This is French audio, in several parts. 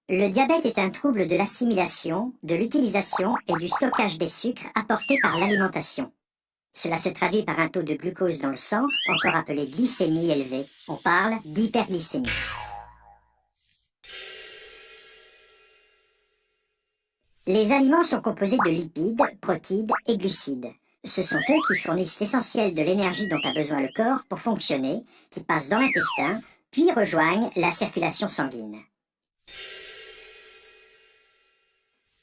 Le diabète est un trouble de l'assimilation, de l'utilisation et du stockage des sucres apportés par l'alimentation. Cela se traduit par un taux de glucose dans le sang, encore appelé glycémie élevée. On parle d'hyperglycémie. Les aliments sont composés de lipides, protides et glucides. Ce sont eux qui fournissent l'essentiel de l'énergie dont a besoin le corps pour fonctionner, qui passent dans l'intestin, puis rejoignent la circulation sanguine.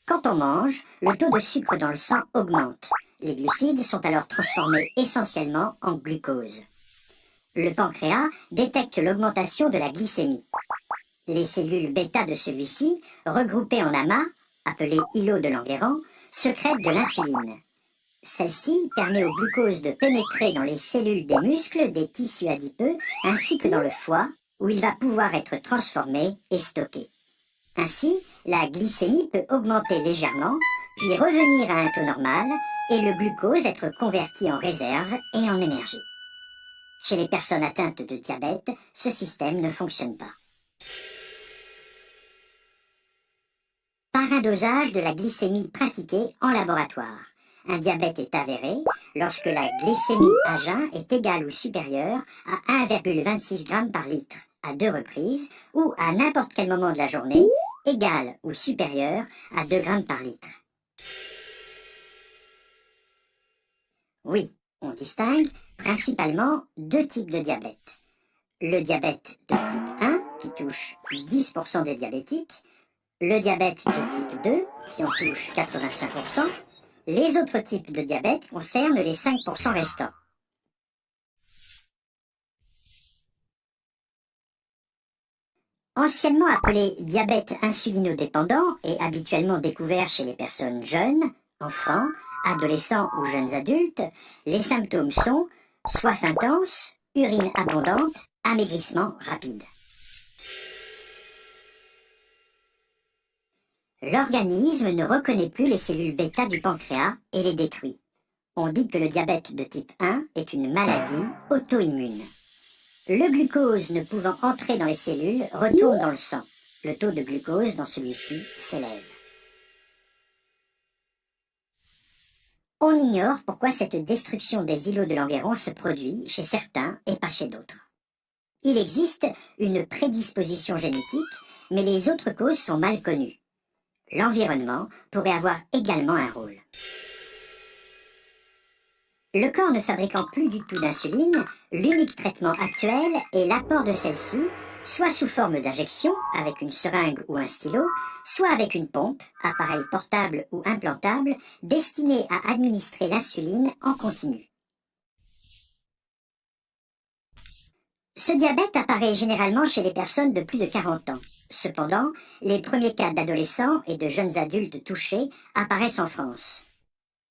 Quand on mange, le taux de sucre dans le sang augmente. Les glucides sont alors transformés essentiellement en glucose. Le pancréas détecte l'augmentation de la glycémie. Les cellules bêta de celui-ci, regroupées en amas, appelées îlots de Langerhans, secrètent de l'insuline. Celle-ci permet au glucose de pénétrer dans les cellules des muscles, des tissus adipeux, ainsi que dans le foie, où il va pouvoir être transformé et stocké. Ainsi, la glycémie peut augmenter légèrement, puis revenir à un taux normal, et le glucose être converti en réserve et en énergie. Chez les personnes atteintes de diabète, ce système ne fonctionne pas. Par un dosage de la glycémie pratiquée en laboratoire. Un diabète est avéré lorsque la glycémie à jeun est égale ou supérieure à 1,26 g par litre à 2 reprises ou à n'importe quel moment de la journée égale ou supérieure à 2 g par litre. Oui, on distingue principalement deux types de diabète. Le diabète de type 1 qui touche 10% des diabétiques, le diabète de type 2 qui en touche 85%, les autres types de diabète concernent les 5% restants. Anciennement appelé diabète insulinodépendant et habituellement découvert chez les personnes jeunes, enfants, adolescents ou jeunes adultes, les symptômes sont soif intense, urine abondante, amaigrissement rapide. L'organisme ne reconnaît plus les cellules bêta du pancréas et les détruit. On dit que le diabète de type 1 est une maladie auto-immune. Le glucose ne pouvant entrer dans les cellules retourne dans le sang. Le taux de glucose dans celui-ci s'élève. On ignore pourquoi cette destruction des îlots de Langerhans se produit chez certains et pas chez d'autres. Il existe une prédisposition génétique, mais les autres causes sont mal connues. L'environnement pourrait avoir également un rôle. Le corps ne fabriquant plus du tout d'insuline, l'unique traitement actuel est l'apport de celle-ci, soit sous forme d'injection, avec une seringue ou un stylo, soit avec une pompe, appareil portable ou implantable, destiné à administrer l'insuline en continu. Ce diabète apparaît généralement chez les personnes de plus de 40 ans. Cependant, les premiers cas d'adolescents et de jeunes adultes touchés apparaissent en France.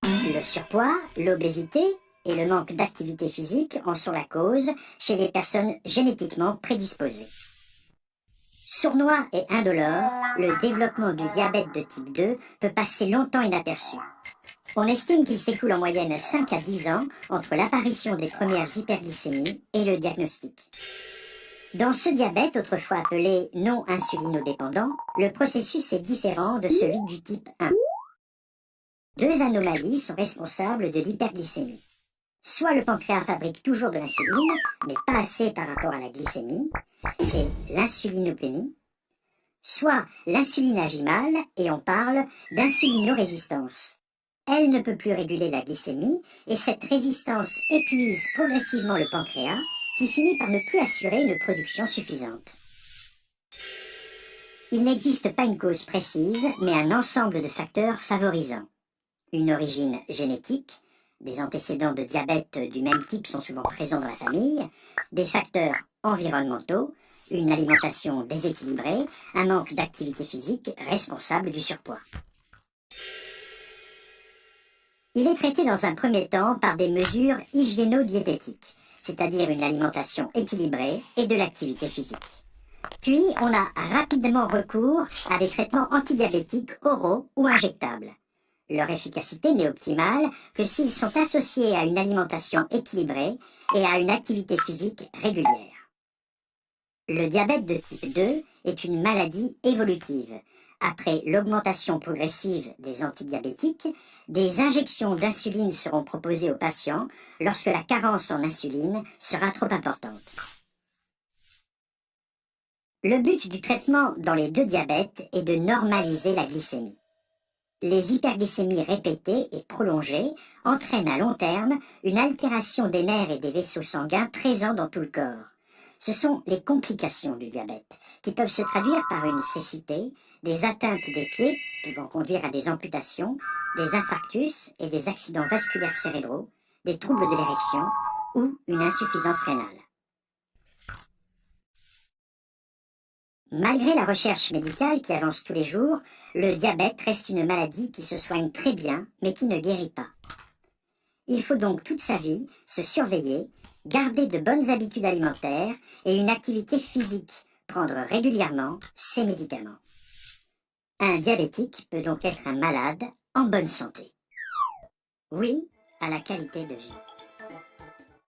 Le surpoids, l'obésité et le manque d'activité physique en sont la cause chez les personnes génétiquement prédisposées. Sournois et indolore, le développement du diabète de type 2 peut passer longtemps inaperçu. On estime qu'il s'écoule en moyenne 5 à 10 ans entre l'apparition des premières hyperglycémies et le diagnostic. Dans ce diabète, autrefois appelé non insulinodépendant, le processus est différent de celui du type 1. Deux anomalies sont responsables de l'hyperglycémie. Soit le pancréas fabrique toujours de l'insuline, mais pas assez par rapport à la glycémie, c'est l'insulinopénie. Soit l'insuline agit mal et on parle d'insulinorésistance. Elle ne peut plus réguler la glycémie et cette résistance épuise progressivement le pancréas qui finit par ne plus assurer une production suffisante. Il n'existe pas une cause précise, mais un ensemble de facteurs favorisants. Une origine génétique, des antécédents de diabète du même type sont souvent présents dans la famille, des facteurs environnementaux, une alimentation déséquilibrée, un manque d'activité physique responsable du surpoids. Il est traité dans un premier temps par des mesures hygiéno-diététiques, c'est-à-dire une alimentation équilibrée et de l'activité physique. Puis, on a rapidement recours à des traitements antidiabétiques oraux ou injectables. Leur efficacité n'est optimale que s'ils sont associés à une alimentation équilibrée et à une activité physique régulière. Le diabète de type 2 est une maladie évolutive. Après l'augmentation progressive des antidiabétiques, des injections d'insuline seront proposées aux patients lorsque la carence en insuline sera trop importante. Le but du traitement dans les deux diabètes est de normaliser la glycémie. Les hyperglycémies répétées et prolongées entraînent à long terme une altération des nerfs et des vaisseaux sanguins présents dans tout le corps. Ce sont les complications du diabète, qui peuvent se traduire par une cécité, des atteintes des pieds pouvant conduire à des amputations, des infarctus et des accidents vasculaires cérébraux, des troubles de l'érection ou une insuffisance rénale. Malgré la recherche médicale qui avance tous les jours, le diabète reste une maladie qui se soigne très bien, mais qui ne guérit pas. Il faut donc toute sa vie se surveiller, garder de bonnes habitudes alimentaires et une activité physique, prendre régulièrement ses médicaments. Un diabétique peut donc être un malade en bonne santé. Oui à la qualité de vie.